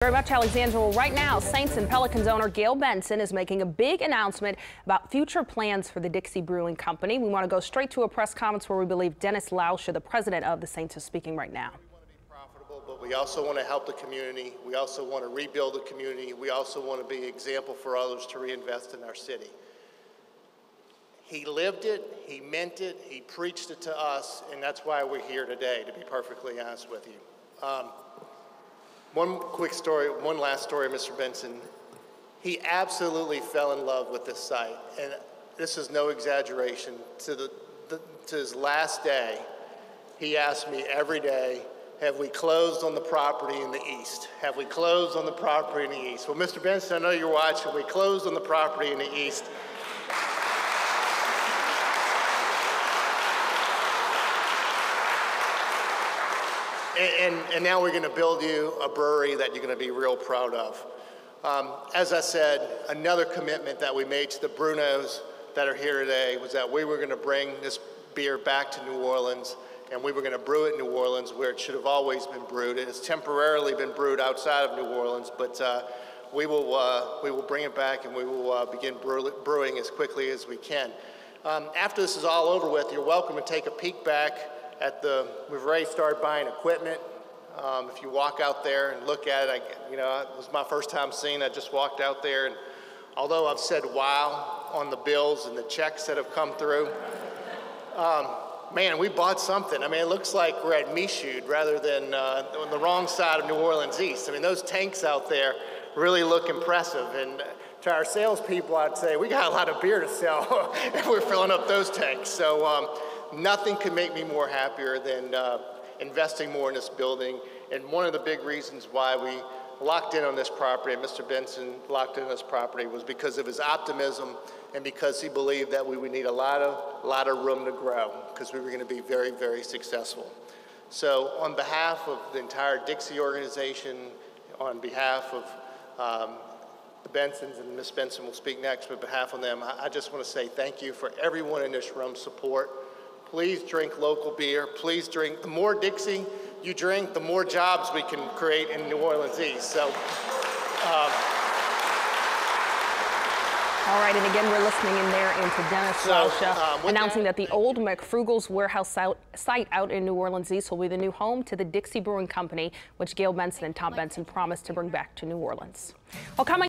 Very much, Alexandra. Well, right now, Saints and Pelicans owner Gail Benson is making a big announcement about future plans for the Dixie Brewing Company. We want to go straight to a press conference where we believe Dennis Lauscher, the president of the Saints, is speaking right now. We want to be profitable, but we also want to help the community. We also want to rebuild the community. We also want to be an example for others to reinvest in our city. He lived it, he meant it, he preached it to us, and that's why we're here today, to be perfectly honest with you. One quick story, one last story, Mr. Benson. He absolutely fell in love with this site, and this is no exaggeration. To his last day, he asked me every day, have we closed on the property in the east? Have we closed on the property in the east? Well, Mr. Benson, I know you're watching. We closed on the property in the east. And now we're going to build you a brewery that you're going to be real proud of. As I said, another commitment that we made to the Brunos that are here today was that we were going to bring this beer back to New Orleans, and we were going to brew it in New Orleans where it should have always been brewed. It has temporarily been brewed outside of New Orleans, but we will bring it back, and we will begin brewing as quickly as we can. After this is all over with, you're welcome to take a peek back at we've already started buying equipment. If you walk out there and look at it, it was my first time seeing it. I just walked out there, and although I've said wow on the bills and the checks that have come through, man, we bought something. I mean, it looks like we're at Michoud rather than on the wrong side of New Orleans East. I mean, those tanks out there really look impressive, and to our salespeople, I'd say we got a lot of beer to sell if we're filling up those tanks. So nothing could make me more happier than investing more in this building. And one of the big reasons why we locked in on this property, and Mr. Benson locked in on this property, was because of his optimism and because he believed that we would need a lot of room to grow because we were going to be very, very successful. So on behalf of the entire Dixie organization, on behalf of the Bensons, and Ms. Benson will speak next, but on behalf of them, I just want to say thank you for everyone in this room's support. Please drink local beer. Please drink. The more Dixie you drink, the more jobs we can create in New Orleans East. So, all right, and again, we're listening in there into Dennis Lauscher announcing that the old McFrugal's warehouse site out in New Orleans East will be the new home to the Dixie Brewing Company, which Gail Benson and Tom Benson promised to bring back to New Orleans. Well, coming